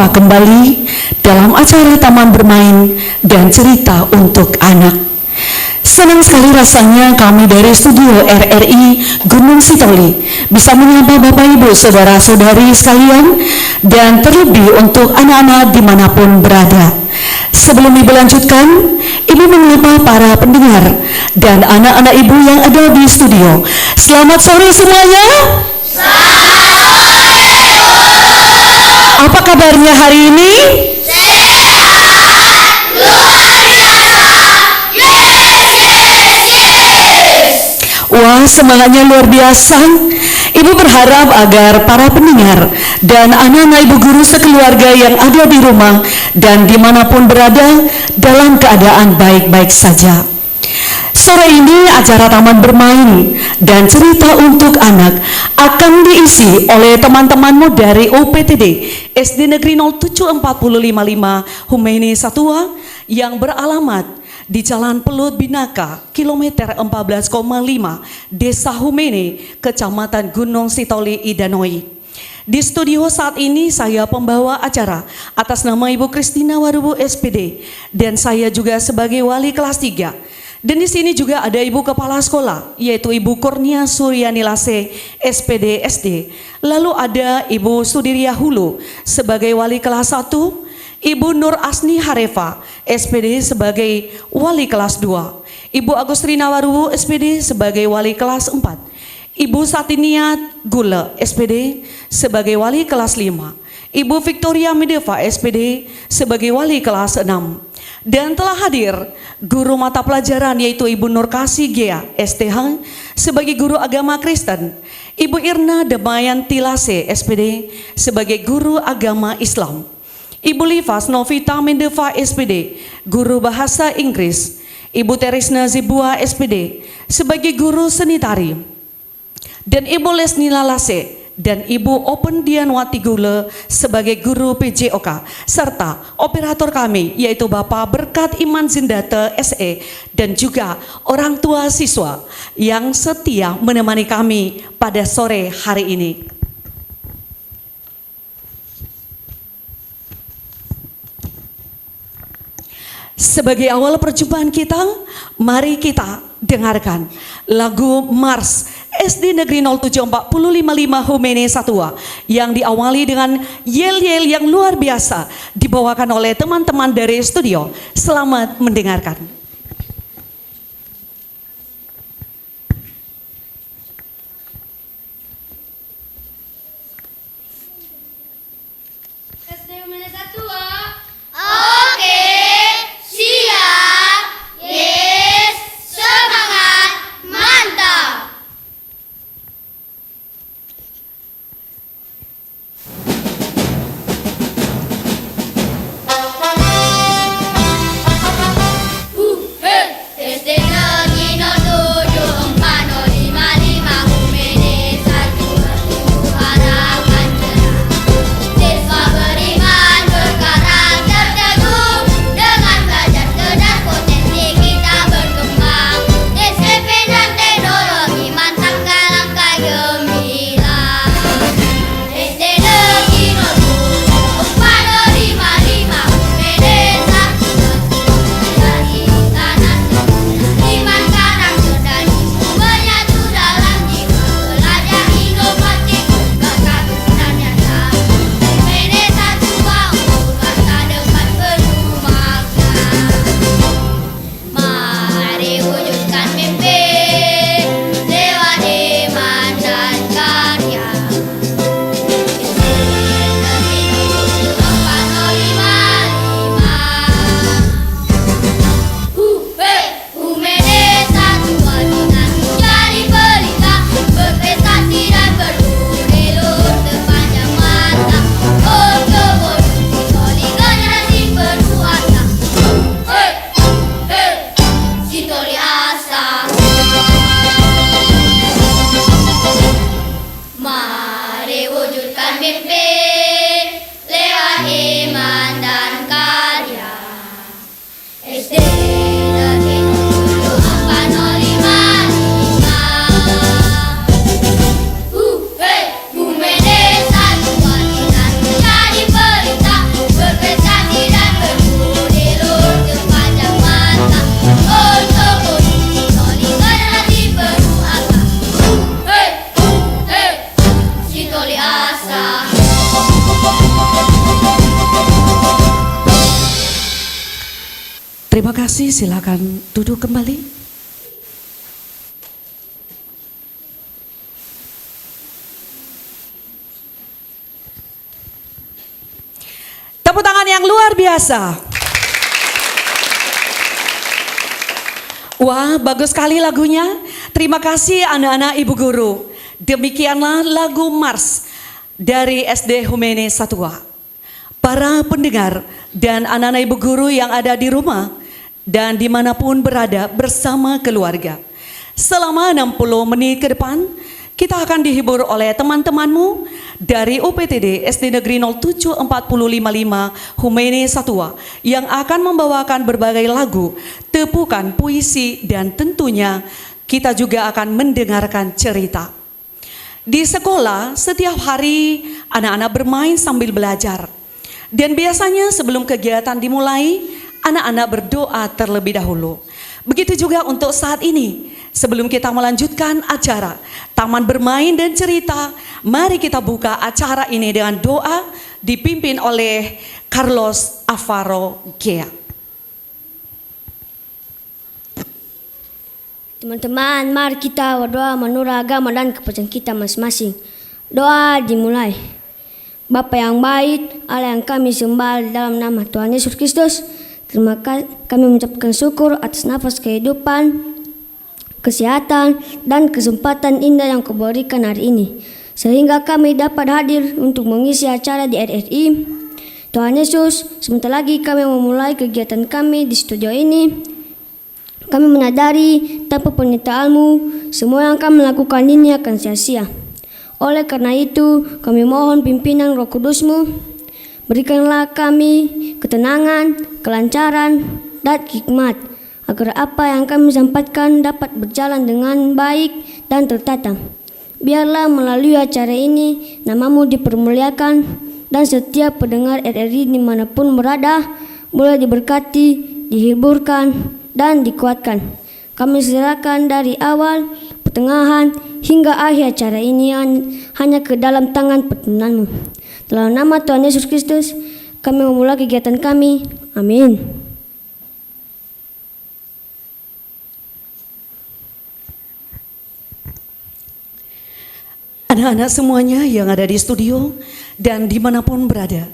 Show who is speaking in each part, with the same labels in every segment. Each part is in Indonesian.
Speaker 1: berjumpa kembali dalam acara Taman Bermain dan Cerita untuk Anak. Senang sekali rasanya kami dari studio RRI Gunung Sitoli bisa menyapa Bapak Ibu Saudara-saudari sekalian dan terlebih untuk anak-anak dimanapun berada. Sebelum Ibu lanjutkan, Ibu menyapa para pendengar dan anak-anak Ibu yang ada di studio. Selamat sore semuanya. Apa kabarnya hari ini?
Speaker 2: Sehat, luar biasa, yes.
Speaker 1: Wah, semangatnya luar biasa. Ibu berharap agar para pendengar dan anak-anak Ibu guru sekeluarga yang ada di rumah dan dimanapun berada dalam keadaan baik-baik saja. Sore ini acara Taman Bermain dan Cerita untuk Anak akan diisi oleh teman-temanmu dari OPTD SD Negeri 07455 Humeini Satua yang beralamat di Jalan Pelut Binaka, kilometer 14,5, Desa Humeini, Kecamatan Gunung Sitoli, Idanoi. Di studio saat ini saya pembawa acara atas nama Ibu Kristina Warubu SPD dan saya juga sebagai wali kelas 3. Dan di sini juga ada Ibu Kepala Sekolah, yaitu Ibu Kurnia Suryani Lase, SPD SD. Lalu ada Ibu Sudiria Hulu sebagai wali kelas 1, Ibu Nur Asni Harefa, SPD sebagai wali kelas 2, Ibu Agustrina Warubu, SPD sebagai wali kelas 4, Ibu Satinia Gula, SPD sebagai wali kelas 5, Ibu Victoria Medeva, SPD sebagai wali kelas 6. Dan telah hadir guru mata pelajaran yaitu Ibu Nurkasi Gea, STH sebagai guru agama Kristen, Ibu Irna Damayanti Lase, SPD sebagai guru agama Islam, Ibu Livas Novita Mendeva, SPD guru bahasa Inggris, Ibu Teresna Zibua, SPD sebagai guru seni tari, dan Ibu Lesnila Lase dan Ibu Open Dianwati Gule sebagai guru PJOK, serta operator kami yaitu Bapak Berkat Iman Zindate SE dan juga orang tua siswa yang setia menemani kami pada sore hari ini. Sebagai awal perjumpaan kita, mari kita dengarkan lagu Mars SD Negeri 07455 Humeini Satua yang diawali dengan yel-yel yang luar biasa dibawakan oleh teman-teman dari studio. Selamat mendengarkan.
Speaker 2: SD Humeini Satua. Oke, siap. Yes, semangat, mantap.
Speaker 1: Terima kasih, silakan duduk kembali. Tepuk tangan yang luar biasa. Wah, bagus sekali lagunya. Terima kasih anak-anak ibu guru. Demikianlah lagu Mars dari SD Humene Satua. Para pendengar dan anak-anak ibu guru yang ada di rumah dan dimanapun berada bersama keluarga. Selama 60 menit ke depan, kita akan dihibur oleh teman-temanmu dari UPTD SD Negeri 07455 Humene Satua yang akan membawakan berbagai lagu, tepukan, puisi, dan tentunya kita juga akan mendengarkan cerita. Di sekolah, setiap hari anak-anak bermain sambil belajar. Dan biasanya sebelum kegiatan dimulai, anak-anak berdoa terlebih dahulu. Begitu juga untuk saat ini, sebelum kita melanjutkan acara Taman Bermain dan Cerita, mari kita buka acara ini dengan doa dipimpin oleh Carlos Alvaro Gea.
Speaker 3: Teman-teman, mari kita berdoa menurut agama dan kepercayaan kita masing-masing. Doa dimulai. Bapa yang baik, Allah yang kami sembah dalam nama Tuhan Yesus Kristus, terima kasih kami mengucapkan syukur atas nafas kehidupan, kesehatan, dan kesempatan indah yang Kau berikan hari ini, sehingga kami dapat hadir untuk mengisi acara di RRI. Tuhan Yesus, sebentar lagi kami memulai kegiatan kami di studio ini. Kami menyadari tanpa permintaan-Mu, semua yang kami lakukan ini akan sia-sia. Oleh karena itu, kami mohon pimpinan Roh Kudus-Mu, berikanlah kami ketenangan, kelancaran, dan hikmat, agar apa yang kami sampaikan dapat berjalan dengan baik dan tertata. Biarlah melalui acara ini, nama-Mu dipermuliakan, dan setiap pendengar RRI dimanapun berada, boleh diberkati, dihiburkan, dan dikuatkan. Kami serahkan dari awal, pertengahan, hingga akhir acara ini hanya ke dalam tangan perkenan-Mu. Dalam nama Tuhan Yesus Kristus, kami memulai kegiatan kami. Amin.
Speaker 1: Anak-anak semuanya yang ada di studio dan dimanapun berada,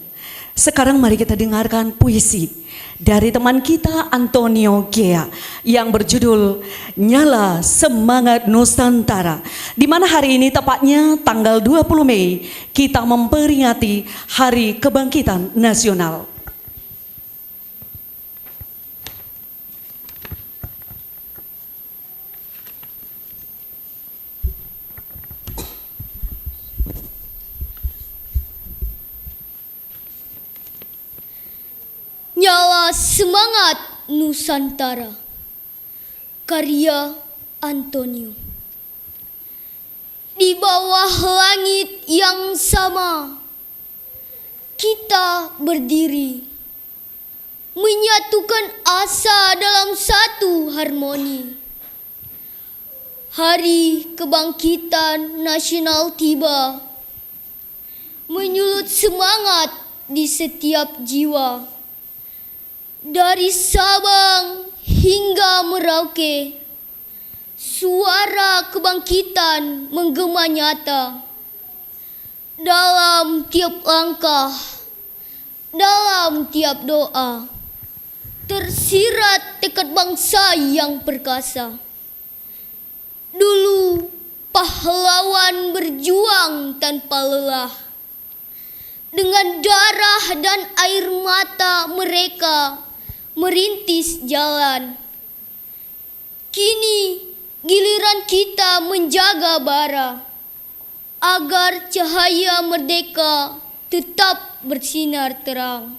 Speaker 1: sekarang mari kita dengarkan puisi dari teman kita Antonio Gea yang berjudul Nyala Semangat Nusantara, di mana hari ini tepatnya tanggal 20 Mei kita memperingati Hari Kebangkitan Nasional.
Speaker 2: Nyala Semangat Nusantara, karya Antonio. Di bawah langit yang sama, kita berdiri, menyatukan asa dalam satu harmoni. Hari Kebangkitan Nasional tiba, menyulut semangat di setiap jiwa. Dari Sabang hingga Merauke, suara kebangkitan menggema nyata. Dalam tiap langkah, dalam tiap doa, tersirat tekad bangsa yang perkasa. Dulu pahlawan berjuang tanpa lelah. Dengan darah dan air mata mereka merintis jalan. Kini giliran kita menjaga bara, agar cahaya merdeka tetap bersinar terang.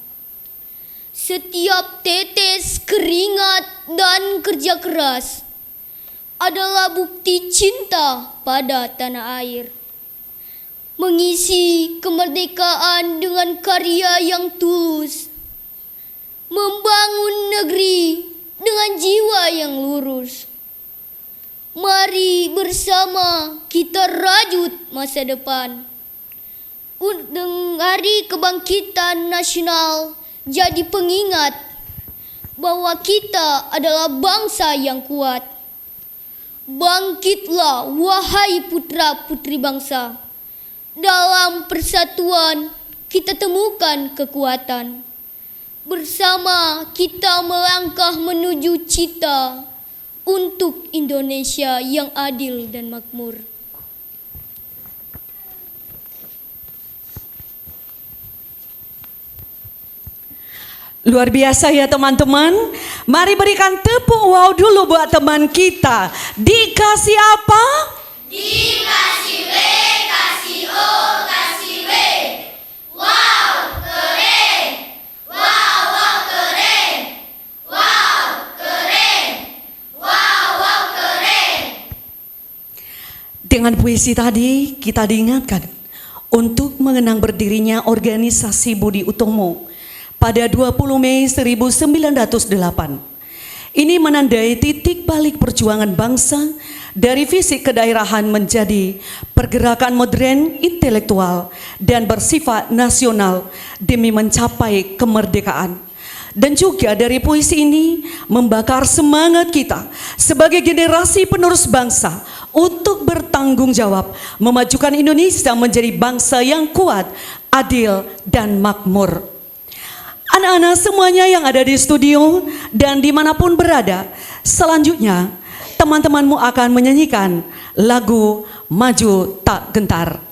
Speaker 2: Setiap tetes keringat dan kerja keras adalah bukti cinta pada tanah air. Mengisi kemerdekaan dengan karya yang tulus, membangun negeri dengan jiwa yang lurus. Mari bersama kita rajut masa depan. Hari Kebangkitan Nasional jadi pengingat bahwa kita adalah bangsa yang kuat. Bangkitlah wahai putra-putri bangsa. Dalam persatuan kita temukan kekuatan. Bersama kita melangkah menuju cita untuk Indonesia yang adil dan makmur.
Speaker 1: Luar biasa ya teman-teman. Mari berikan tepuk wow dulu buat teman kita. Dikasih apa?
Speaker 2: Dikasih W, kasih O, kasih W. Wow, keren. Wow, wow, keren. Wow, keren. Wow, wow, keren.
Speaker 1: Dengan puisi tadi kita diingatkan untuk mengenang berdirinya organisasi Budi Utomo pada 20 Mei 1908. Ini menandai titik balik perjuangan bangsa dari fisik kedaerahan menjadi pergerakan modern, intelektual, dan bersifat nasional demi mencapai kemerdekaan. Dan juga dari puisi ini membakar semangat kita sebagai generasi penerus bangsa untuk bertanggung jawab memajukan Indonesia menjadi bangsa yang kuat, adil, dan makmur. Anak-anak semuanya yang ada di studio dan dimanapun berada, selanjutnya teman-temanmu akan menyanyikan lagu Maju Tak Gentar.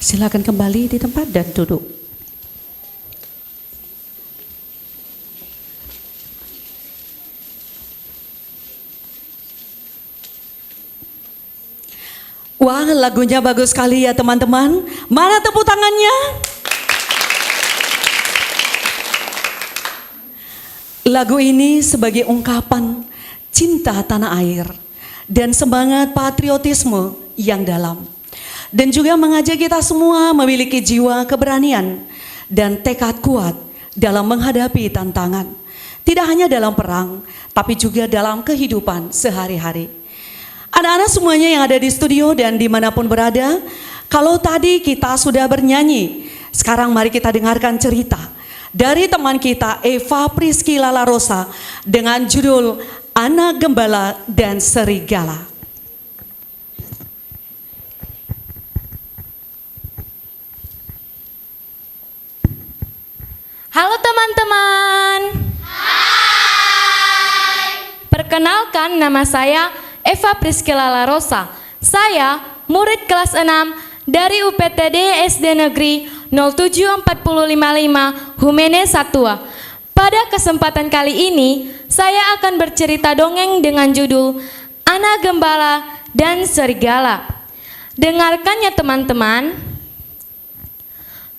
Speaker 1: Silakan kembali di tempat dan duduk. Wah, lagunya bagus sekali ya teman-teman. Mana tepuk tangannya? Lagu ini sebagai ungkapan cinta tanah air dan semangat patriotisme yang dalam. Dan juga mengajak kita semua memiliki jiwa keberanian dan tekad kuat dalam menghadapi tantangan. Tidak hanya dalam perang, tapi juga dalam kehidupan sehari-hari. Anak-anak semuanya yang ada di studio dan dimanapun berada, kalau tadi kita sudah bernyanyi, sekarang mari kita dengarkan cerita dari teman kita Eva Priscilla Larosa dengan judul Anak Gembala dan Serigala.
Speaker 4: Halo teman-teman.
Speaker 2: Hai.
Speaker 4: Perkenalkan, nama saya Eva Priscilla Larosa. Saya murid kelas 6 dari UPTD SD Negeri 0745 Humene Satua. Pada kesempatan kali ini, saya akan bercerita dongeng dengan judul Anak Gembala dan Serigala. Dengarkannya teman-teman.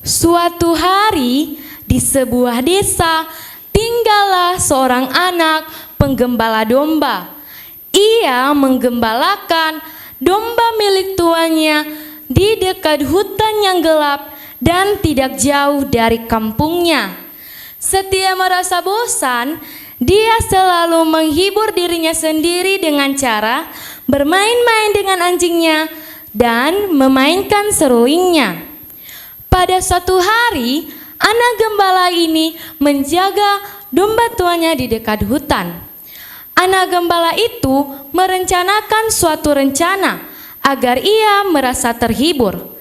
Speaker 4: Suatu hari di sebuah desa tinggallah seorang anak penggembala domba. Ia menggembalakan domba milik tuannya di dekat hutan yang gelap dan tidak jauh dari kampungnya. Setiap merasa bosan, dia selalu menghibur dirinya sendiri dengan cara bermain-main dengan anjingnya dan memainkan seruingnya. Pada suatu hari, anak gembala ini menjaga domba tuannya di dekat hutan. Anak gembala itu merencanakan suatu rencana agar ia merasa terhibur.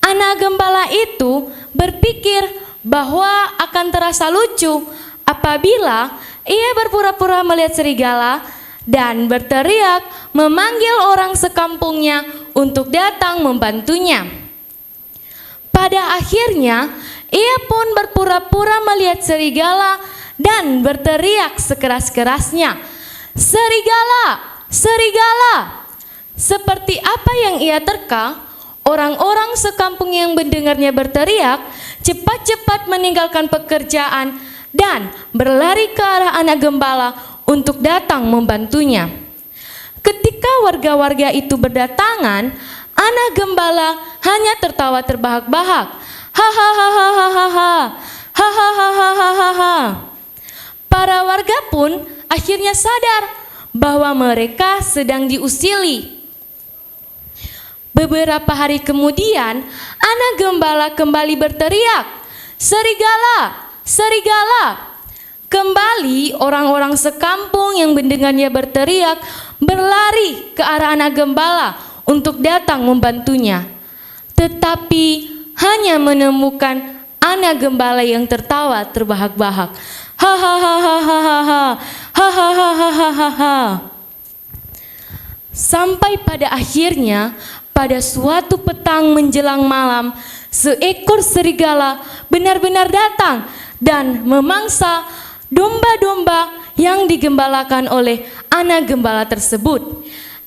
Speaker 4: Anak gembala itu berpikir bahwa akan terasa lucu apabila ia berpura-pura melihat serigala dan berteriak memanggil orang sekampungnya untuk datang membantunya. Pada akhirnya, ia pun berpura-pura melihat serigala dan berteriak sekeras-kerasnya, "Serigala! Serigala!" Seperti apa yang ia terka, orang-orang sekampung yang mendengarnya berteriak cepat-cepat meninggalkan pekerjaan dan berlari ke arah anak gembala untuk datang membantunya. Ketika warga-warga itu berdatangan, anak gembala hanya tertawa terbahak-bahak. Hahaha, hahaha. Para warga pun akhirnya sadar bahwa mereka sedang diusili. Beberapa hari kemudian, anak gembala kembali berteriak, "Serigala, serigala!" Kembali orang-orang sekampung yang mendengarnya berteriak berlari ke arah anak gembala untuk datang membantunya, tetapi hanya menemukan anak gembala yang tertawa terbahak-bahak. Hahaha, hahaha. Sampai pada akhirnya, pada suatu petang menjelang malam, seekor serigala benar-benar datang dan memangsa domba-domba yang digembalakan oleh anak gembala tersebut.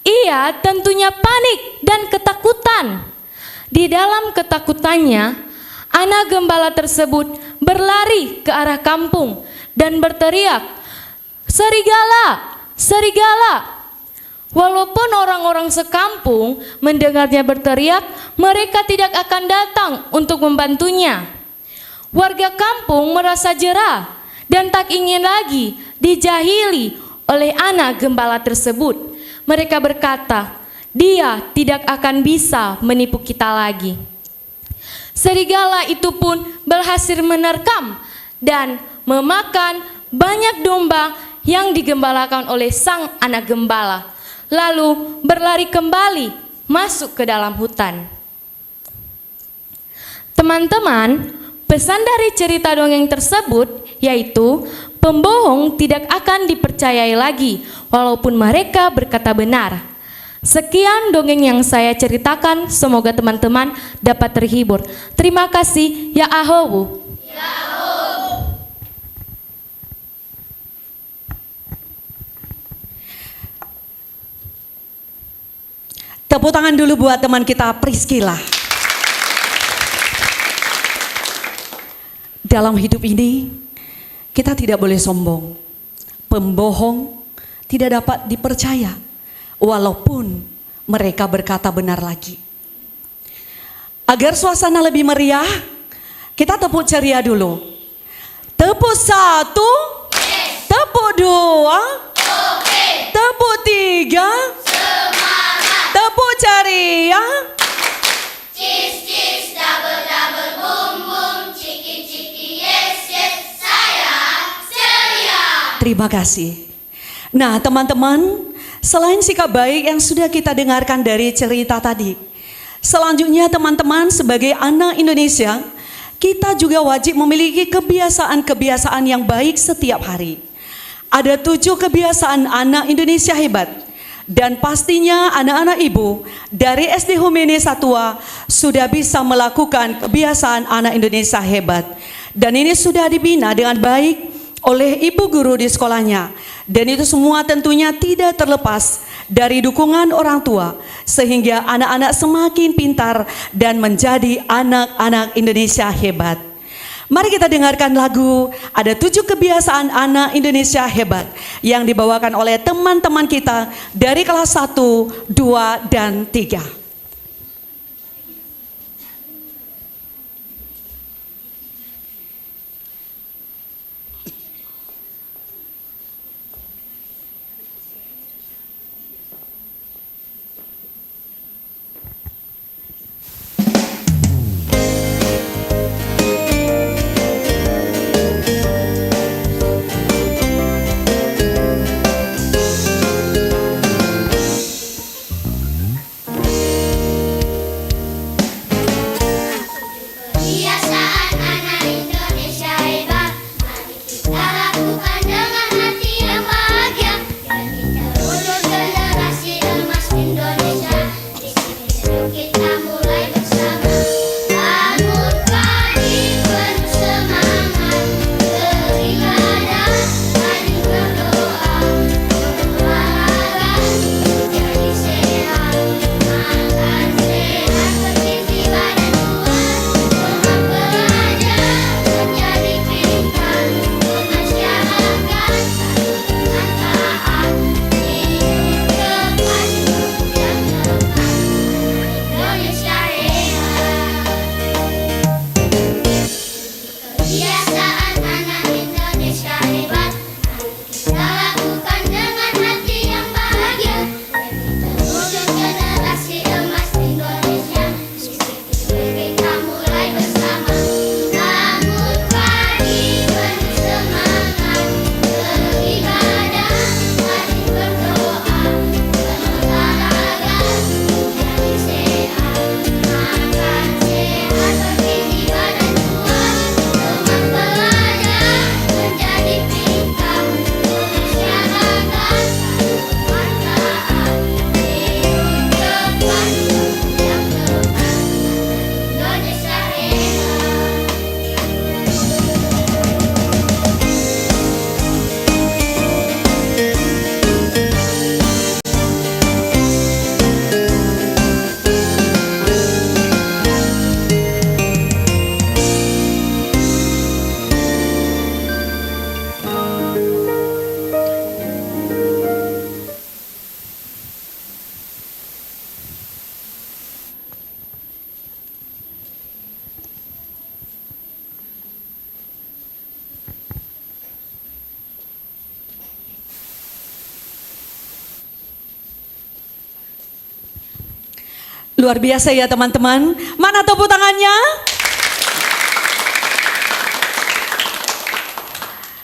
Speaker 4: Ia tentunya panik dan ketakutan. Di dalam ketakutannya, anak gembala tersebut berlari ke arah kampung dan berteriak, "Serigala, serigala!" Walaupun orang-orang sekampung mendengarnya berteriak, mereka tidak akan datang untuk membantunya. Warga kampung merasa jera dan tak ingin lagi dijahili oleh anak gembala tersebut. Mereka berkata, "Dia tidak akan bisa menipu kita lagi." Serigala itu pun berhasil menerkam dan memakan banyak domba yang digembalakan oleh sang anak gembala, lalu berlari kembali masuk ke dalam hutan. Teman-teman, pesan dari cerita dongeng tersebut yaitu pembohong tidak akan dipercayai lagi walaupun mereka berkata benar. Sekian dongeng yang saya ceritakan, semoga teman-teman dapat terhibur. Terima kasih. Ya ahowu.
Speaker 1: Tepuk tangan dulu buat teman kita Priscilla. Dalam hidup ini, kita tidak boleh sombong. Pembohong tidak dapat dipercaya, walaupun mereka berkata benar lagi. Agar suasana lebih meriah, kita tepuk ceria dulu. Tepuk 1, tepuk 2, tepuk 3, tepuk ceria.
Speaker 2: Cheese, cheese, double, double, boom, boom, ciki, ciki, yes, yes, saya ceria.
Speaker 1: Terima kasih. Nah teman-teman, selain sikap baik yang sudah kita dengarkan dari cerita tadi, selanjutnya teman-teman sebagai anak Indonesia, kita juga wajib memiliki kebiasaan-kebiasaan yang baik setiap hari. Ada 7 kebiasaan anak Indonesia hebat Dan pastinya anak-anak ibu dari SD Humene Satua sudah bisa melakukan kebiasaan anak Indonesia hebat. Dan ini sudah dibina dengan baik oleh ibu guru di sekolahnya. Dan itu semua tentunya tidak terlepas dari dukungan orang tua, sehingga anak-anak semakin pintar dan menjadi anak-anak Indonesia hebat. Mari kita dengarkan lagu Ada 7 Kebiasaan Anak Indonesia Hebat yang dibawakan oleh teman-teman kita dari kelas 1, 2, dan 3.
Speaker 2: Kebiasaan anak Indonesia hebat, mari kita lakukan dengan hati yang bahagia. Dan kita ulur generasi emas Indonesia. Di sini yuk kita mulai bersama. Bangun pagi penuh semangat, beribadah, rajin berdoa, berolahraga, menjadi sehat, makan sehat, bergizi badan kuat. Belajar menjadi pintar, bermasyarakat, dengan taat, hidup cepat, yang tepat, Indonesia hebat. Kebiasaan anak Indonesia hebat, mari kita lakukan dengan hati yang bahagia. Dan kita wujud generasi emas Indonesia. Kita mulai bersama. Bangun pagi penuh semangat, beribadah, rajin berdoa, berolahraga, menjadi sehat, makan sehat, bergizi badan kuat, semangat belajar, menjadi pintar, bermasyarakat, dengan taat, hidup cepat, yang tepat, Indonesia hebat.
Speaker 1: Luar biasa ya teman-teman. Mana tepuk tangannya?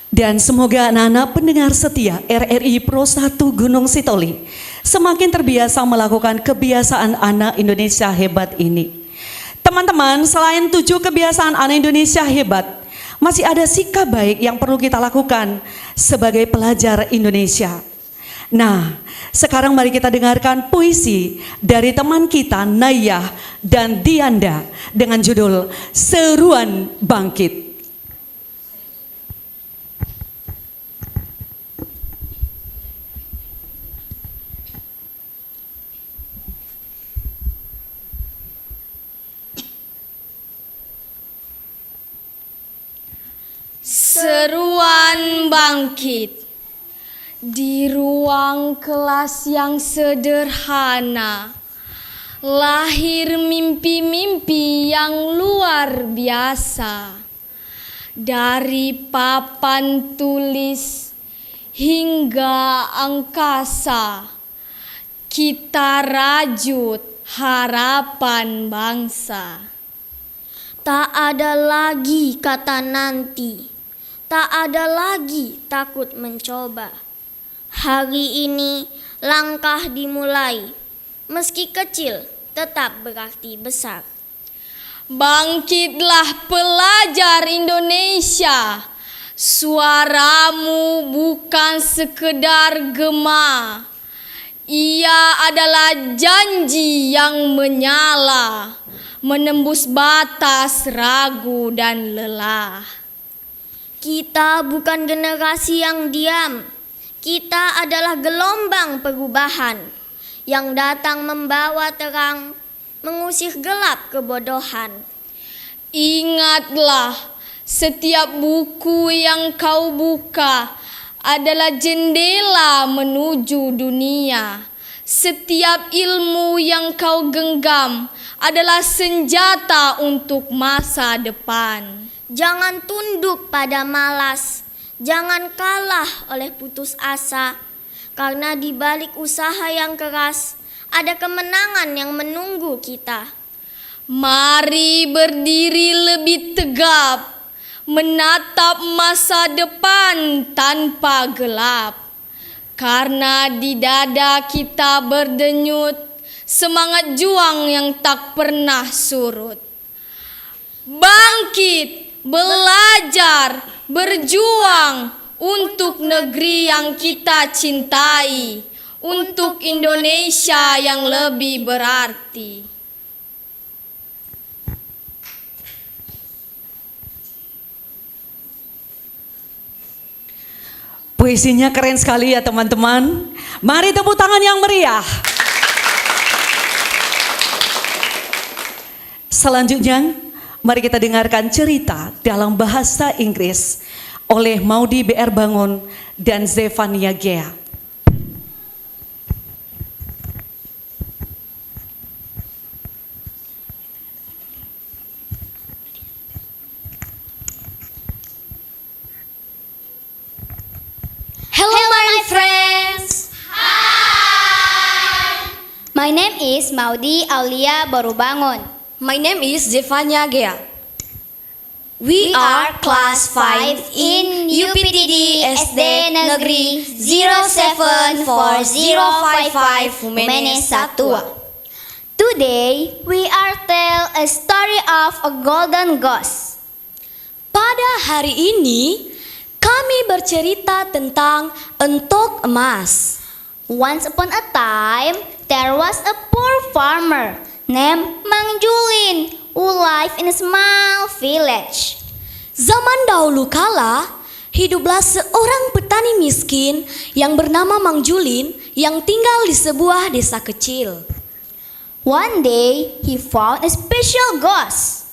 Speaker 1: Dan semoga anak-anak pendengar setia RRI Pro 1 Gunung Sitoli semakin terbiasa melakukan kebiasaan anak Indonesia hebat ini. Teman-teman, selain 7 kebiasaan anak Indonesia hebat, masih ada sikap baik yang perlu kita lakukan sebagai pelajar Indonesia. Nah, sekarang mari kita dengarkan puisi dari teman kita Nayah dan Dianda dengan judul Seruan Bangkit.
Speaker 3: Seruan bangkit. Di ruang kelas yang sederhana, lahir mimpi-mimpi yang luar biasa. Dari papan tulis hingga angkasa, kita rajut harapan bangsa.
Speaker 5: Tak ada lagi kata nanti, tak ada lagi takut mencoba. Hari ini langkah dimulai, meski kecil tetap berarti besar.
Speaker 3: Bangkitlah pelajar Indonesia, suaramu bukan sekedar gema.
Speaker 2: Ia adalah janji yang menyala, menembus batas ragu dan lelah.
Speaker 5: Kita bukan generasi yang diam. Kita adalah gelombang perubahan yang datang membawa terang, mengusir gelap kebodohan.
Speaker 2: Ingatlah, setiap buku yang kau buka adalah jendela menuju dunia. Setiap ilmu yang kau genggam adalah senjata untuk masa depan.
Speaker 5: Jangan tunduk pada malas, jangan kalah oleh putus asa, karena di balik usaha yang keras ada kemenangan yang menunggu kita.
Speaker 2: Mari berdiri lebih tegap, menatap masa depan tanpa gelap. Karena di dada kita berdenyut semangat juang yang tak pernah surut. Bangkit, belajar, berjuang untuk negeri yang kita cintai, untuk Indonesia yang lebih berarti.
Speaker 1: Puisinya keren sekali ya teman-teman. Mari tepuk tangan yang meriah. Selanjutnya, mari kita dengarkan cerita dalam bahasa Inggris oleh Maudi BR Bangun dan Zefania Gea.
Speaker 3: Hello my friends. Hi. My name is Maudi Aulia Barubangun.
Speaker 6: My name is Zefania Gea.
Speaker 3: We are class 5 in UPTD SD Negeri 074055 Humenes Satua. Today we are tell a story of a golden goose.
Speaker 6: Pada hari ini, kami bercerita tentang entok emas.
Speaker 3: Once upon a time, there was a poor farmer named Mang Julin who lived in a small village.
Speaker 6: Zaman dahulu kala, hiduplah seorang petani miskin yang bernama Mang Julin yang tinggal di sebuah desa kecil.
Speaker 3: One day, he found a special goose.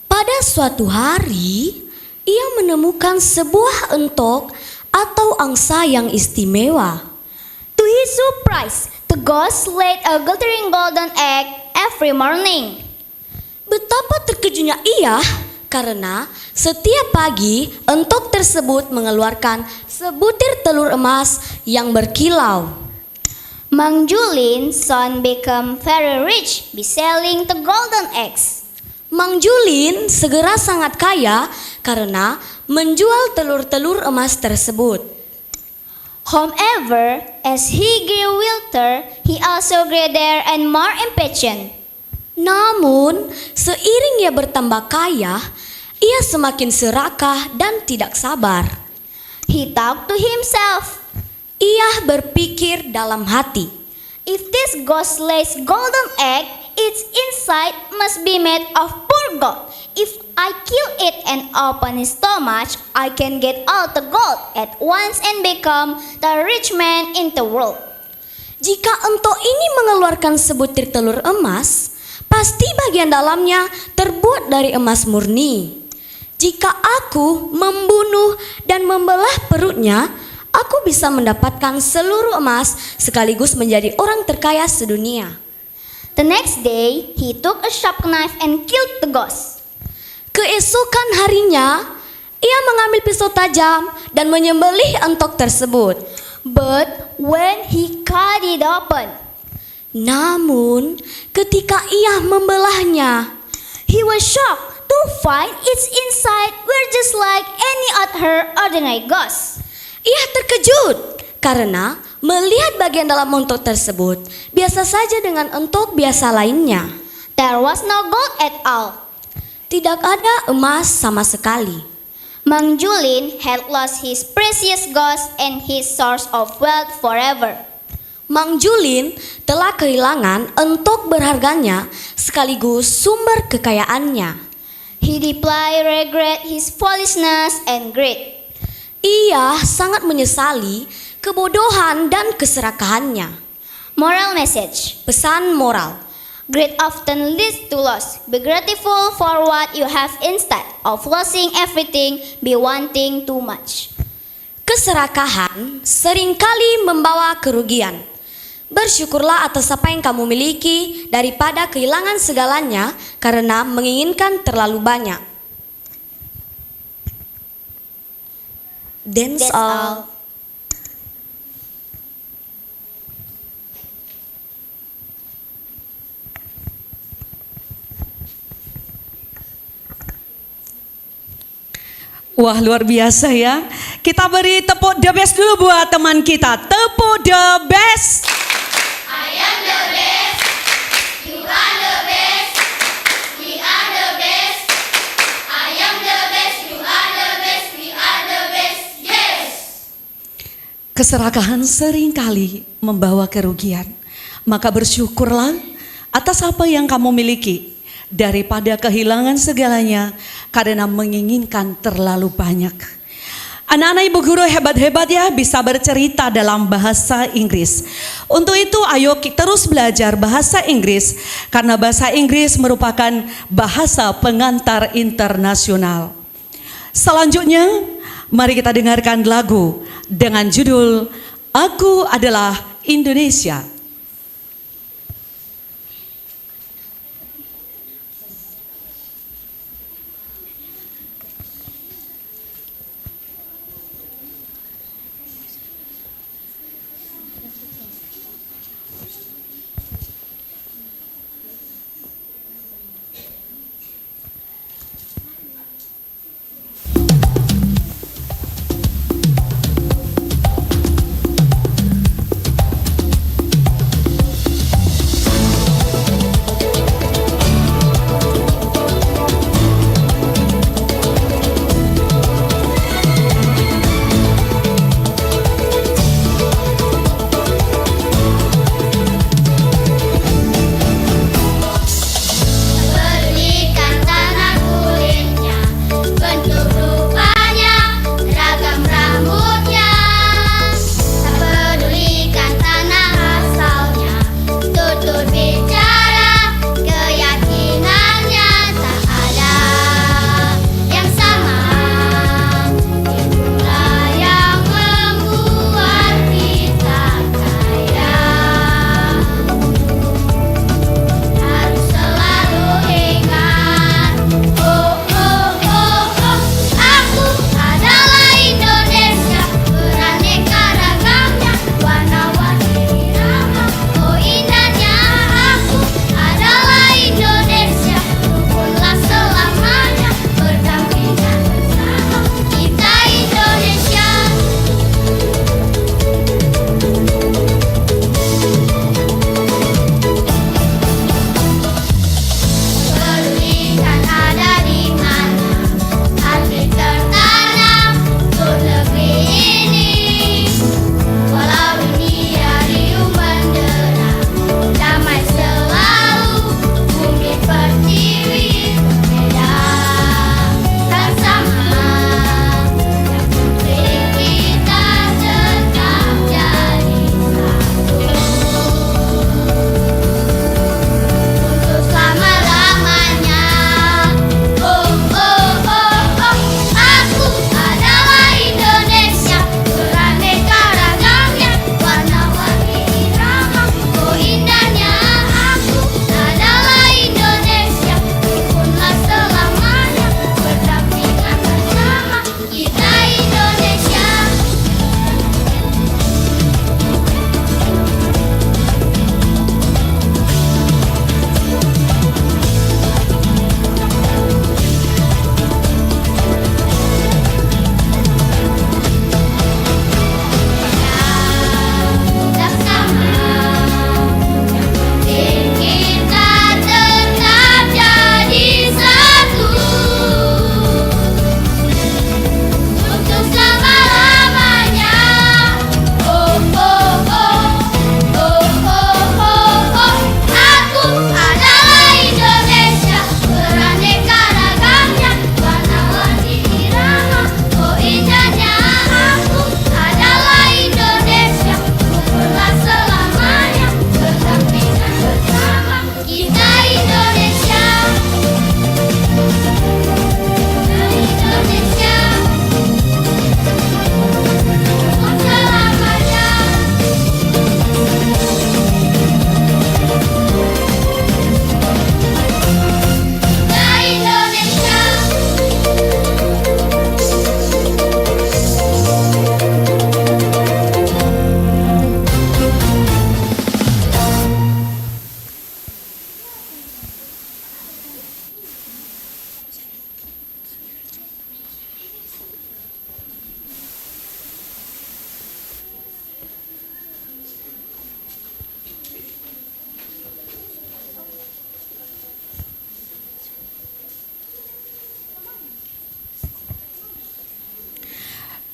Speaker 6: Pada suatu hari, ia menemukan sebuah entok atau angsa yang istimewa.
Speaker 3: To his surprise, the goose laid a glittering golden egg every morning.
Speaker 6: Betapa terkejutnya ia karena setiap pagi entok tersebut mengeluarkan sebutir telur emas yang berkilau.
Speaker 3: Mang Julin soon became very rich by selling the golden eggs.
Speaker 6: Mang Julin segera sangat kaya karena menjual telur-telur emas tersebut.
Speaker 3: However, as he grew wilder, he also grew there and more impatient.
Speaker 6: Namun, seiring ia bertambah kaya, ia semakin serakah dan tidak sabar.
Speaker 3: He thought to himself,
Speaker 6: Ia berpikir dalam hati,
Speaker 3: if this goose lays golden egg, its inside must be made of pure gold. If I kill it and open its stomach, I can get all the gold at once and become the rich man in the world.
Speaker 6: jika entok ini mengeluarkan sebutir telur emas, pasti bagian dalamnya terbuat dari emas murni. Jika aku membunuh dan membelah perutnya, aku bisa mendapatkan seluruh emas sekaligus menjadi orang terkaya sedunia.
Speaker 3: The next day, he took a sharp knife and killed the goose.
Speaker 6: Keesokan harinya, ia mengambil pisau tajam dan menyembelih entok tersebut.
Speaker 3: But when he cut it open,
Speaker 6: Namun, ketika ia membelahnya,
Speaker 3: he was shocked to find its inside were just like any other ordinary goose.
Speaker 6: ia terkejut karena melihat bagian dalam entok tersebut biasa saja dengan entok biasa lainnya.
Speaker 3: There was no gold at all.
Speaker 6: Tidak ada emas sama sekali.
Speaker 3: Mang Julin had lost his precious goose and his source of wealth forever.
Speaker 6: Mang Julin telah kehilangan entok berharganya sekaligus sumber kekayaannya.
Speaker 2: He deeply regret his foolishness and greed.
Speaker 6: Ia sangat menyesali kebodohan dan keserakahannya.
Speaker 2: Moral message.
Speaker 6: Pesan moral.
Speaker 2: Greed often leads to loss. Be grateful for what you have instead of losing everything, be wanting too much.
Speaker 6: Keserakahan seringkali membawa kerugian. Bersyukurlah atas apa yang kamu miliki daripada kehilangan segalanya karena menginginkan terlalu banyak. That's all.
Speaker 1: Wah, luar biasa ya. Kita beri tepuk the best dulu buat teman kita. Tepuk the best.
Speaker 2: I am the best. You are the best. We are the best. I am the best. You are the best. We are the best. Yes.
Speaker 1: Keserakahan seringkali membawa kerugian. Maka bersyukurlah atas apa yang kamu miliki daripada kehilangan segalanya karena menginginkan terlalu banyak. Anak-anak ibu guru hebat-hebat ya, bisa bercerita dalam bahasa Inggris. Untuk itu ayo kita terus belajar bahasa Inggris karena bahasa Inggris merupakan bahasa pengantar internasional. Selanjutnya mari kita dengarkan lagu dengan judul Aku Adalah Indonesia.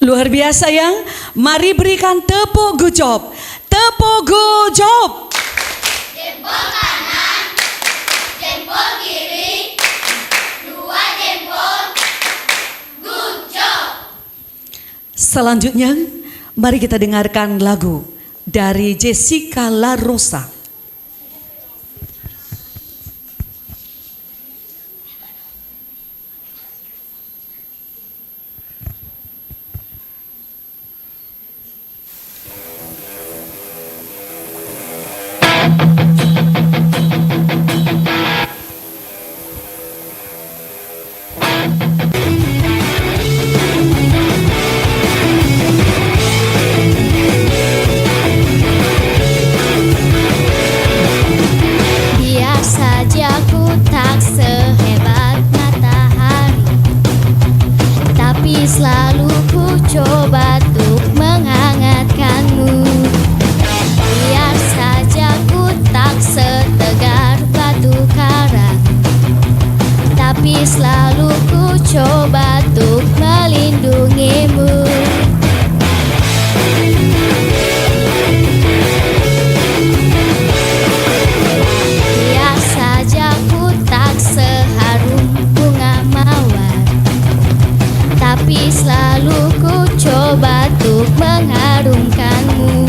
Speaker 1: Luar biasa yang, mari berikan tepuk gujob. Tepuk gujob.
Speaker 2: Jempol kanan, jempol kiri, dua jempol, good job.
Speaker 1: Selanjutnya, mari kita dengarkan lagu dari Jessica La Rosa.
Speaker 5: Biar saja ku tak sehebat matahari, tapi selalu ku coba untuk menghangatkanmu. Biar saja ku tak setegar batu karang, tapi selalu ku coba untuk melindungimu. Biar saja ku tak seharum bunga mawar, tapi selalu ku coba untuk mengharumkanmu.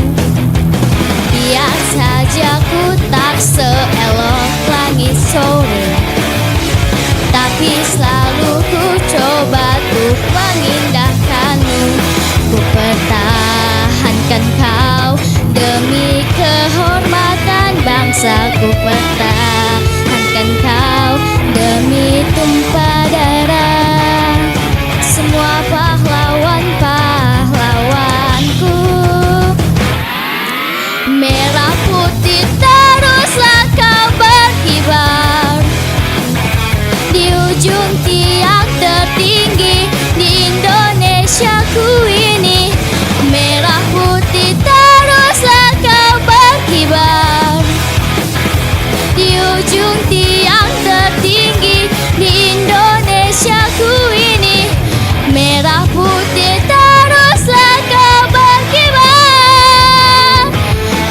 Speaker 5: Biar saja ku tak seelok langit sore, tapi selalu ku coba untuk mengindahkanmu. Ku pertahankan kau demi kehormatan bangsa. Ku pertahankan kau demi tumpah darah semua pahlawan-pahlawanku. Merah putih teruslah kau berkibar di ujung tiang tertinggi di Indonesiaku ini. Merah putih teruslah kau berkibar di ujung tiang tertinggi di Indonesiaku ini. Merah putih teruslah kau berkibar,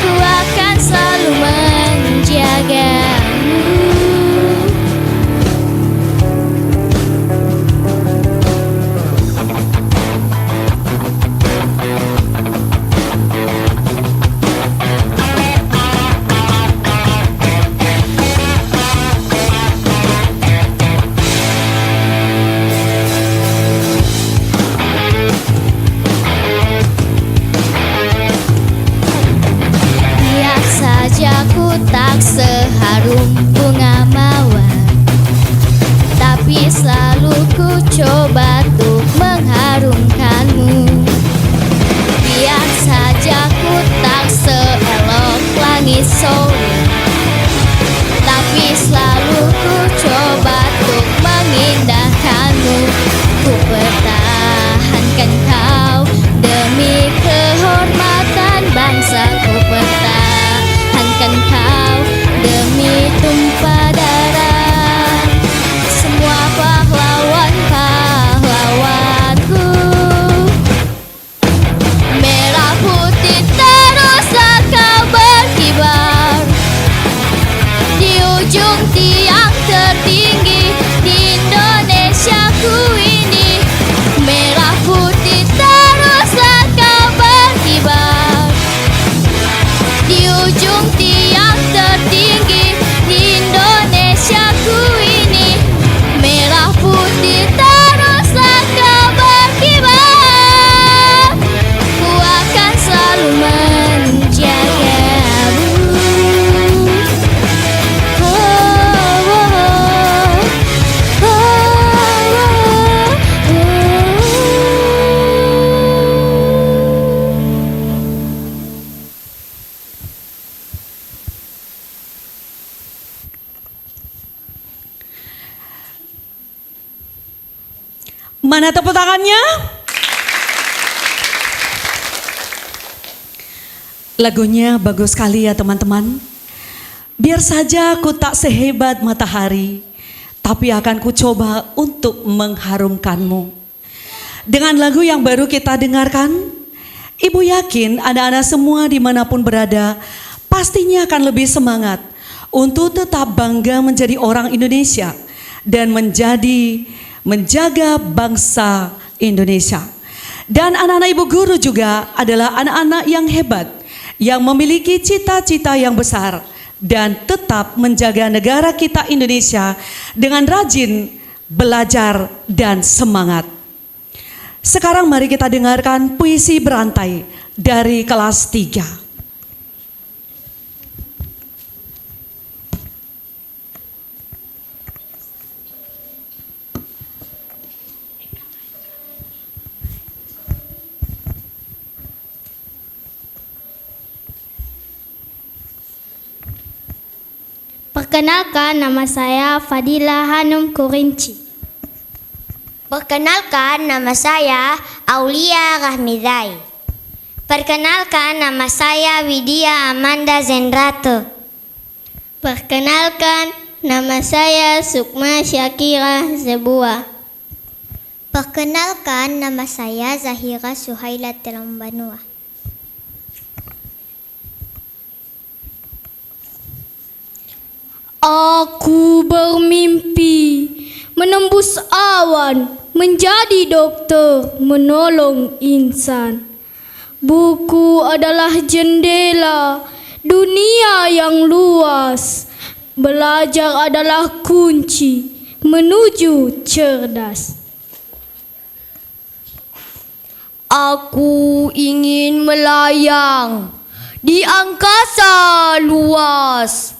Speaker 5: ku akan selalu menjagamu. Biar saja ku tak seharum bunga mawar, tapi selalu ku coba untuk mengharumkanmu. Biar saja ku tak seelok langit sore, tapi selalu ku coba untuk mengindahkanmu. Ku pertahankan kau demi kehormatan bangsa. Ku pertahankan kau demi tumpah darah semua pahlawan-pahlawanku. Merah putih teruslah kau berkibar di ujung tiang tertinggi di Indonesiaku ini. Merah putih teruslah kau berkibar di ujung tiang tertinggi di Indonesiaku ini. Merah putih teruslah kau berkibar, ku akan selalu menjagamu. Oh, oh, oh, oh,
Speaker 1: Mana tepuk tangannya? Lagunya bagus sekali ya teman-teman. Biar saja aku tak sehebat matahari, tapi akan ku coba untuk mengharumkanmu. Dengan lagu yang baru kita dengarkan, Ibu yakin anak-anak semua dimanapun berada pastinya akan lebih semangat untuk tetap bangga menjadi orang Indonesia dan menjaga bangsa Indonesia. Dan anak-anak ibu guru juga adalah anak-anak yang hebat, yang memiliki cita-cita yang besar dan tetap menjaga negara kita Indonesia dengan rajin belajar dan semangat. Sekarang mari kita dengarkan puisi berantai dari kelas 3.
Speaker 2: Perkenalkan, nama saya Fadila Hanum Kurinci.
Speaker 5: Perkenalkan, nama saya Aulia Rahmidai. Perkenalkan, nama saya Widya Amanda Zendrato.
Speaker 2: Perkenalkan, nama saya Sukma Syakira Zebua.
Speaker 5: Perkenalkan, nama saya Zahira Suhaila Telambanua.
Speaker 3: Aku bermimpi menembus awan, menjadi dokter, menolong insan. Buku adalah jendela dunia yang luas. Belajar adalah kunci menuju cerdas. Aku ingin melayang di angkasa luas.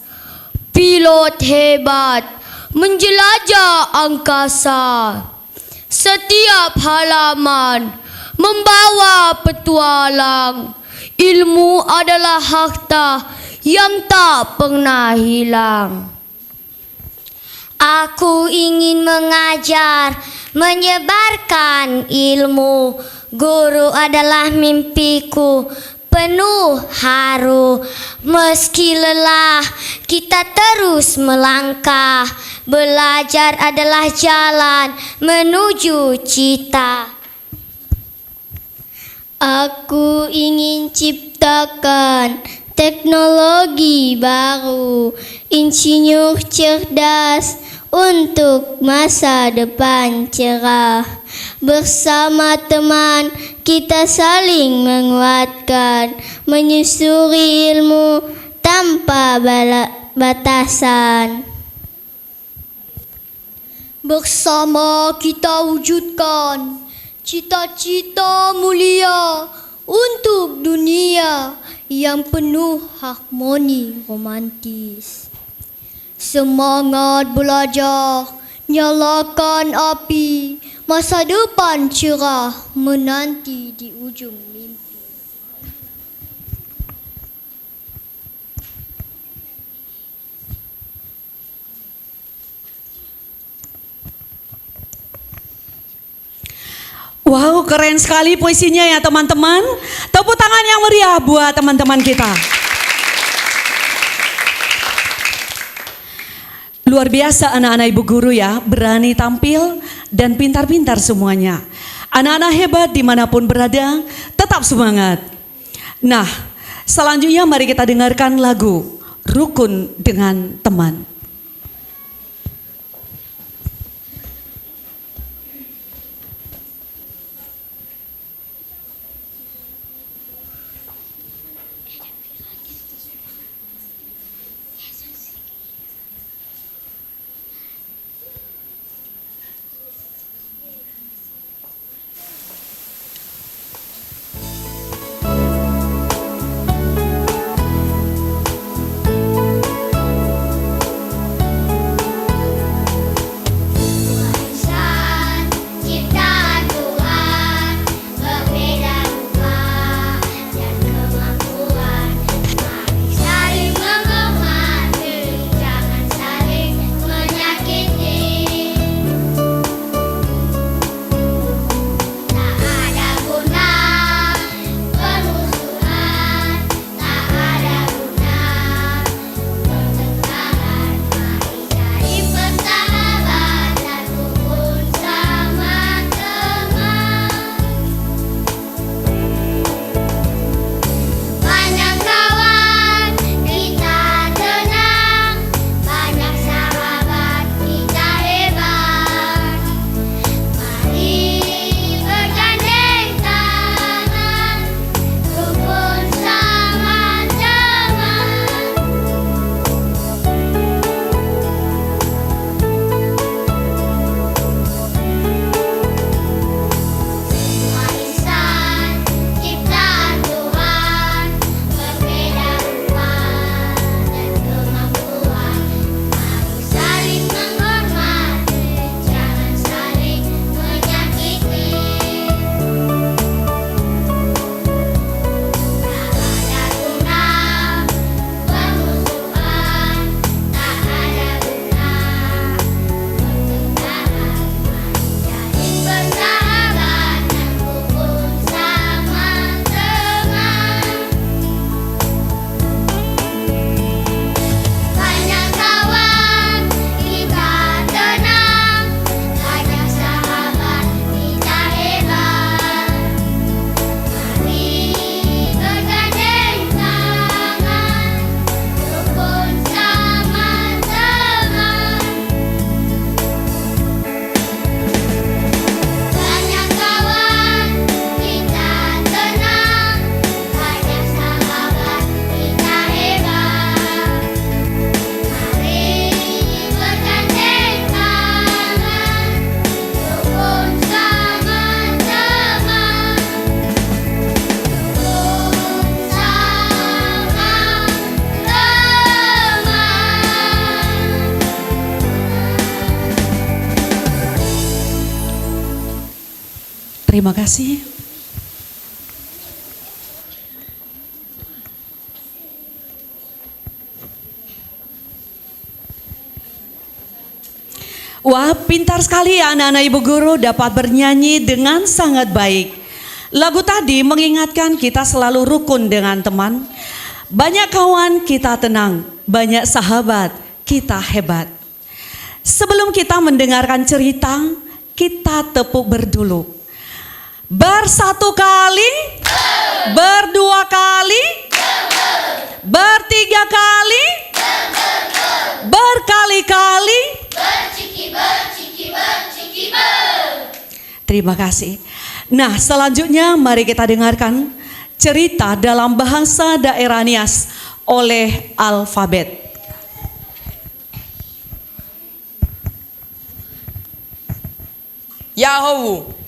Speaker 3: Pilot hebat menjelajah angkasa. Setiap halaman membawa petualang. Ilmu adalah harta yang tak pernah hilang.
Speaker 5: Aku ingin mengajar, menyebarkan ilmu. Guru adalah mimpiku, penuh haru. Meski lelah, kita terus melangkah. Belajar adalah jalan menuju cita.
Speaker 2: Aku ingin ciptakan teknologi baru, insinyur cerdas untuk masa depan cerah. Bersama teman kita saling menguatkan, menyusuri ilmu tanpa batasan.
Speaker 3: Bersama kita wujudkan cita-cita mulia untuk dunia yang penuh harmoni romantis. Semangat belajar, nyalakan api, masa depan cerah menanti di ujung mimpi.
Speaker 1: Wow, keren sekali puisinya ya teman-teman. Tepuk tangan yang meriah buat teman-teman kita. Luar biasa anak-anak ibu guru ya, berani tampil dan pintar-pintar semuanya. Anak-anak hebat dimanapun berada, tetap semangat. Nah, selanjutnya mari kita dengarkan lagu Rukun dengan Teman. Terima kasih. Wah, pintar sekali ya anak-anak ibu guru dapat bernyanyi dengan sangat baik. Lagu tadi mengingatkan kita selalu rukun dengan teman. Banyak kawan kita tenang, banyak sahabat kita hebat. Sebelum kita mendengarkan cerita, kita tepuk berdulu. Bersatu kali, berdua kali, bertiga kali, berkali-kali.
Speaker 2: Berciki, berciki, berciki, ber.
Speaker 1: Terima kasih. Nah, selanjutnya mari kita dengarkan cerita dalam bahasa daerah Nias oleh alfabet.
Speaker 7: Yahoo.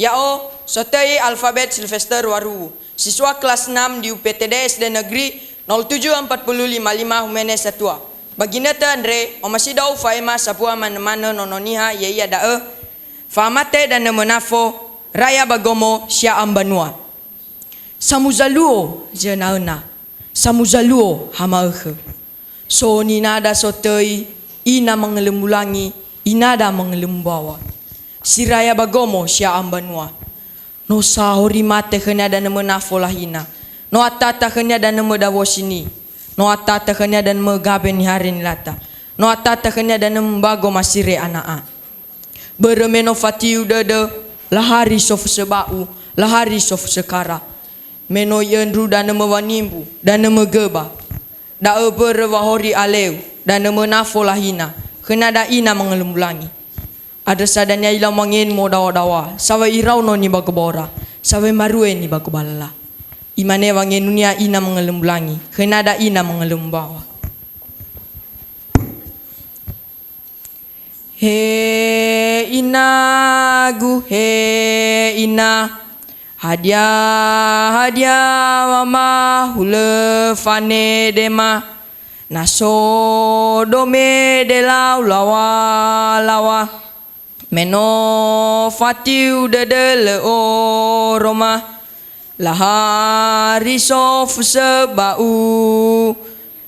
Speaker 7: Yao, sotei alfabet Sylvester Waru. Siswa kelas 6 di UPTD SD Negeri 074055 Humenes Satua. Baginda Andre, omasidau faema sapua mana-mana nononiha yaya dae. Famate dan menafo raya bagomo sia ambanua. Samuzaluo jenauna. Samuzaluo hamaehe. So ninada sotei ina mengelembulangi, inada mengelembawa. Si raya bagomo sia ambanua. No sahori mate kena dan menafo lahina. No atata kena dan medawo sini. No atata kena dan megaben harin lata. No atata kena dan membago masire anaa. Beremeno fatiu dede lahari sof sebau lahari sof sekara. Meno yendru dan mewanimbu dan megeba. Da berwahori aleu dan menafo lahina. Kena da ina mengelembulangi. Ada sadanya ilang mangin mo dawa-dawa. Sawe irau no ni bagobora. Sawe marue ni bagobalala. Imane wangin dunia ina mengelembulangi. Kena da ina mengelembawa. He inagu he ina. Hadiah mama hule fane dema. Naso dome de lawa. Meno fatiu dedele o Roma lahari sof sebau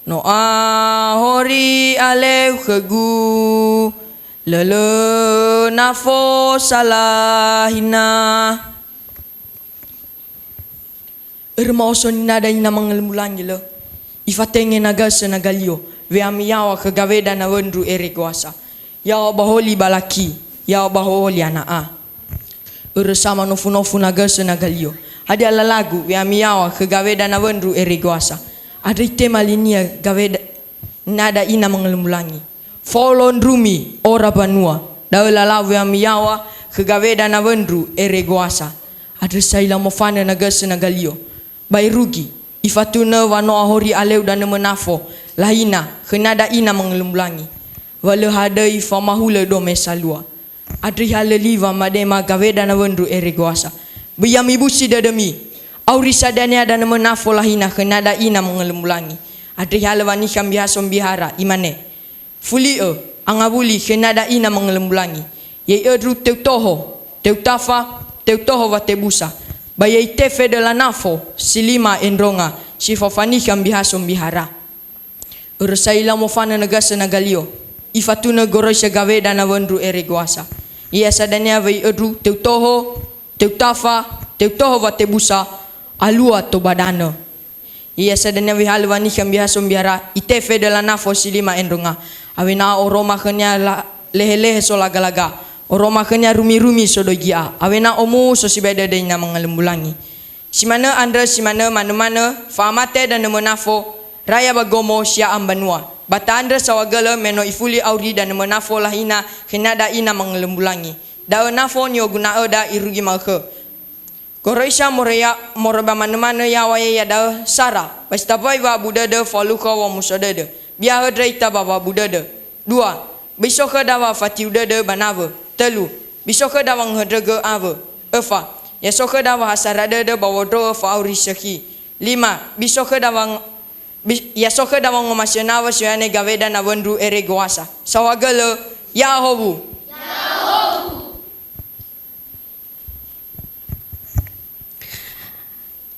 Speaker 7: no ahori aleu khegu lele nafo salahina irmauson nada ina mengelembulangi lo ifatenge naga senagalio ve amiyawa kegaweda na wendru ere kuasa ya baholi balaki ya baholi anaa ursama nofu naga senagalio hadi ala lagu ya miyawa kegaweda na wendru eriguasa ada tema linia gaweda nada ina mengelembulangi folon rumi ora banua daula lawu ya miyawa kegaweda na wendru eriguasa ada saila mofana naga senagalio bai rugi ifatuna wano ahori aleu dan menafo lahina kenada ina mengelembulangi wala hadai famahule do mesalua adri haleliva madema gaveda na wendru eregoasa biyam ibu sidademi aurisa dania dan menafo lahina kenada ina mengelembulangi adri halwani kambihasom bihara imane fuli angabuli kenada ina mengelembulangi ye edru teutoho teutafa teutoho wa tebusa bayai tefe de la nafo silima endronga sifafani kambihasom bihara ursaila mofana negasa nagalio ifatuna goroisha gaveda na wendru eregoasa ia sadania vai edru teutoho teutafa teutoho wa tebusa alua to badana ia sadania vai halwani kambihasom biara itefe de la nafo silima endronga awena oroma khanya lehe so laga-laga oroma khanya rumi-rumi sodogia awena omu so sibeda deina mengelembulangi simana andra simana mana-mana famate dan menafo raya bagomo sia ambanua bata andra sawagala meno ifuli auri dan menafo lahina kenada ina mengelembulangi da nafo nyo guna da irugi makhe Koroisha moreya moreba mana-mana ya waya ya da sara pastapai wa budada faluka wa musadada biar dreita bawa budada dua bisoka dawa fatiudada banava telu bisoka dawa ngedrege ave efa ya soka dawa hasarada da bawa do fa auri seki lima bisoka dawa ya soka dawa ngomasionawa syane gaveda na wendru eregoasa sawagala ya hobu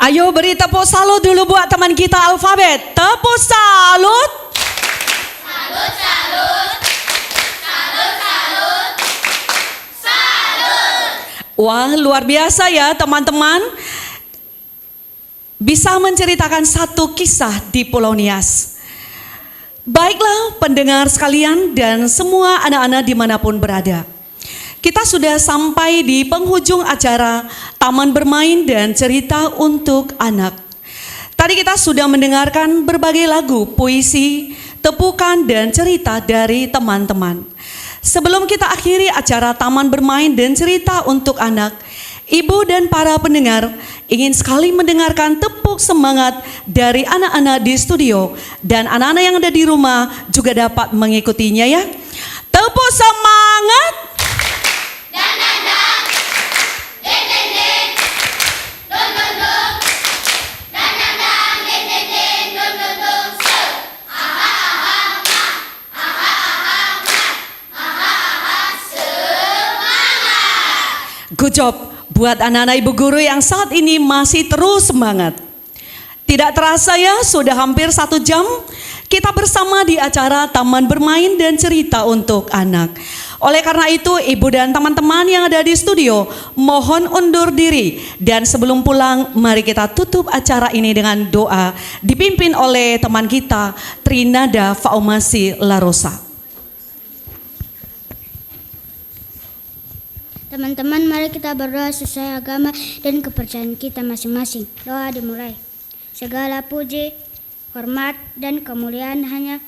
Speaker 1: Ayo beri tepuk salut dulu buat teman kita alfabet. Tepuk salut.
Speaker 2: Salut, salut. Salut, salut. Salut.
Speaker 1: Wah, luar biasa ya teman-teman. Bisa menceritakan satu kisah di Pulau Nias. Baiklah pendengar sekalian dan semua anak-anak dimanapun berada. Kita sudah sampai di penghujung acara Taman Bermain dan Cerita untuk Anak. Tadi kita sudah mendengarkan berbagai lagu, puisi, tepukan dan cerita dari teman-teman. Sebelum kita akhiri acara Taman Bermain dan Cerita untuk Anak, Ibu dan para pendengar ingin sekali mendengarkan tepuk semangat dari anak-anak di studio dan anak-anak yang ada di rumah juga dapat mengikutinya ya. Tepuk semangat.
Speaker 2: Dan dan dan. Den den den. Don don don. Dan dan dan. Den den den. Don don don. Se. Aha aha ma. Aha aha ma. Aha aha semangat.
Speaker 1: Good job buat anak-anak ibu guru yang saat ini masih terus semangat. Tidak terasa ya, sudah hampir 1 jam kita bersama di acara Taman Bermain dan Cerita untuk Anak. Oleh karena itu, ibu dan teman-teman yang ada di studio mohon undur diri. Dan sebelum pulang, mari kita tutup acara ini dengan doa dipimpin oleh teman kita Trinada Faumasi Larosa.
Speaker 3: Teman-teman, mari kita berdoa sesuai agama dan kepercayaan kita masing-masing. Doa dimulai. Segala puji, hormat, dan kemuliaan hanya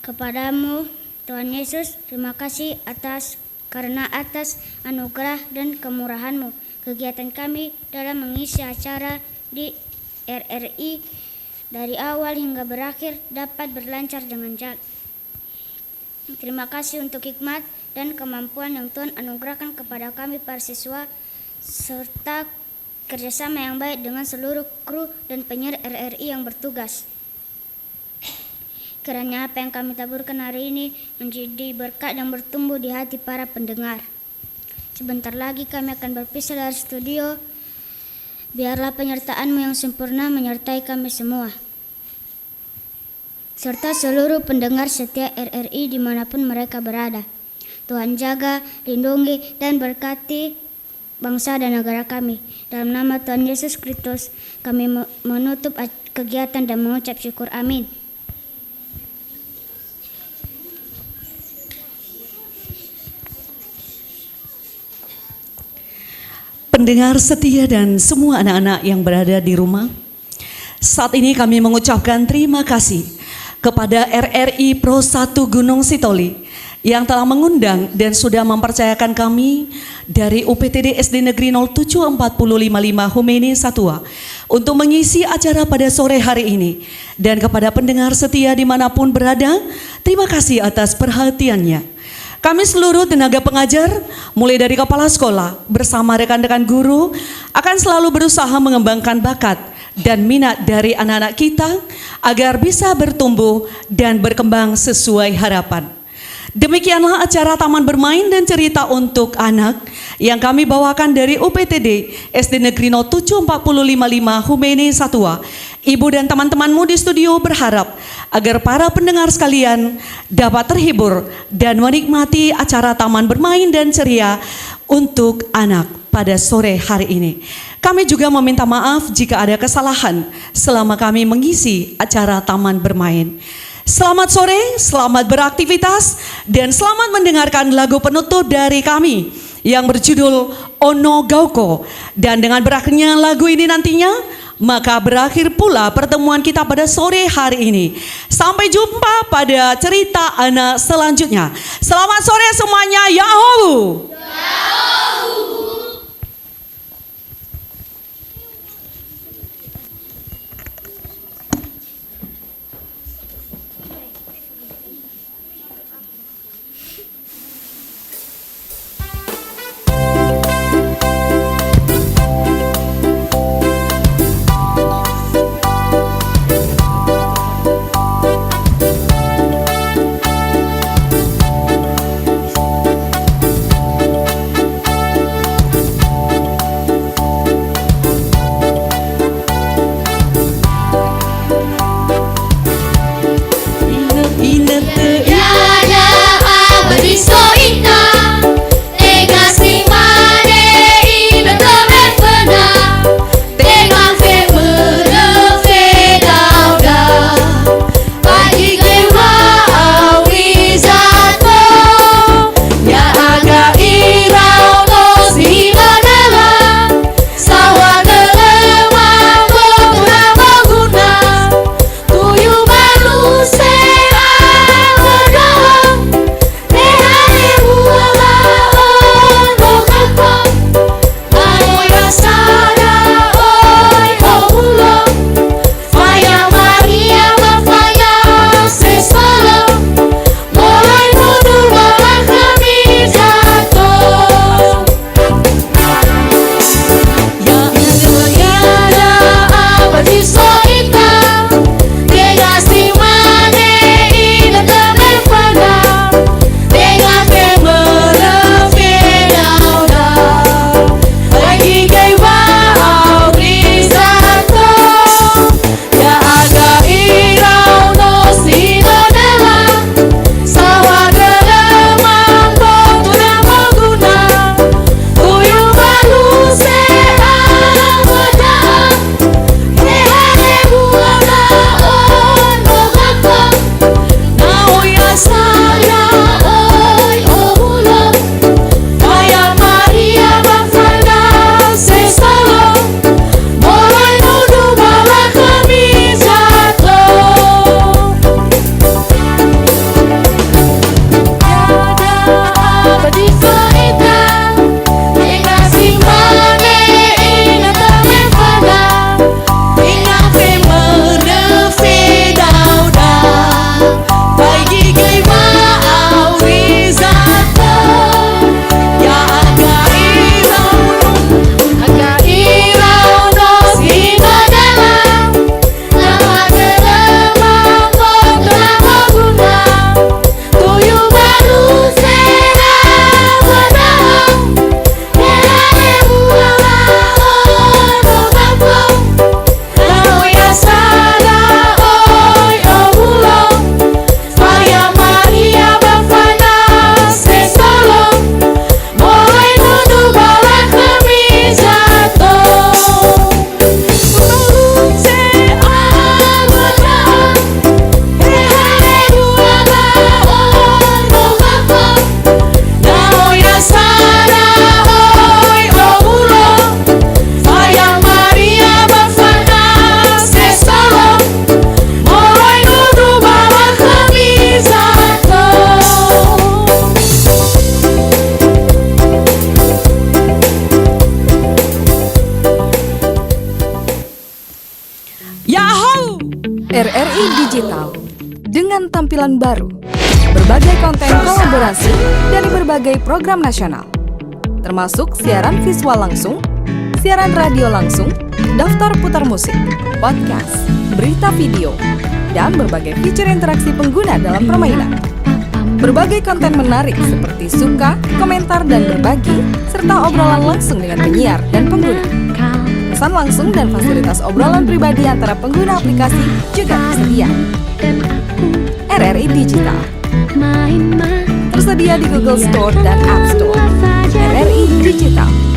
Speaker 3: kepadamu, Tuhan Yesus. Terima kasih karena atas anugerah dan kemurahan-Mu. Kegiatan kami dalam mengisi acara di RRI dari awal hingga berakhir dapat berlancar dengan jalan. Terima kasih untuk hikmat dan kemampuan yang Tuhan anugerahkan kepada kami para siswa serta kerjasama yang baik dengan seluruh kru dan penyiar RRI yang bertugas. Kiranya apa yang kami taburkan hari ini menjadi berkat yang bertumbuh di hati para pendengar. Sebentar lagi kami akan berpisah dari studio. Biarlah penyertaan-Mu yang sempurna menyertai kami semua, serta seluruh pendengar setia RRI dimanapun mereka berada. Tuhan jaga, lindungi, dan berkati bangsa dan negara kami. Dalam nama Tuhan Yesus Kristus, kami menutup kegiatan dan mengucap syukur. Amin.
Speaker 1: Pendengar setia dan semua anak-anak yang berada di rumah, saat ini kami mengucapkan terima kasih kepada RRI Pro 1 Gunung Sitoli yang telah mengundang dan sudah mempercayakan kami dari UPTD SD Negeri 074055 Humeni Satua untuk mengisi acara pada sore hari ini. Dan kepada pendengar setia dimanapun berada, terima kasih atas perhatiannya. Kami seluruh tenaga pengajar, mulai dari kepala sekolah bersama rekan-rekan guru, akan selalu berusaha mengembangkan bakat dan minat dari anak-anak kita agar bisa bertumbuh dan berkembang sesuai harapan. Demikianlah acara Taman Bermain dan Cerita untuk Anak yang kami bawakan dari UPTD SD Negeri 074055 Humeni Satua. Ibu dan teman-temanmu di studio berharap agar para pendengar sekalian dapat terhibur dan menikmati acara Taman Bermain dan Ceria untuk Anak pada sore hari ini. Kami juga meminta maaf jika ada kesalahan selama kami mengisi acara Taman Bermain. Selamat sore, selamat beraktivitas, dan selamat mendengarkan lagu penutup dari kami yang berjudul Ono Gauko. Dan dengan berakhirnya lagu ini nantinya, maka berakhir pula pertemuan kita pada sore hari ini. Sampai jumpa pada cerita anak selanjutnya. Selamat sore semuanya, Yahoo!
Speaker 8: RRI Digital dengan tampilan baru, berbagai konten kolaborasi dari berbagai program nasional, termasuk siaran visual langsung, siaran radio langsung, daftar putar musik, podcast, berita video, dan berbagai fitur interaksi pengguna dalam permainan. Berbagai konten menarik seperti suka, komentar, dan berbagi, serta obrolan langsung dengan penyiar dan pengguna. Pesan langsung dan fasilitas obrolan pribadi antara pengguna aplikasi juga tersedia. RRI Digital tersedia di Google Store dan App Store. RRI Digital.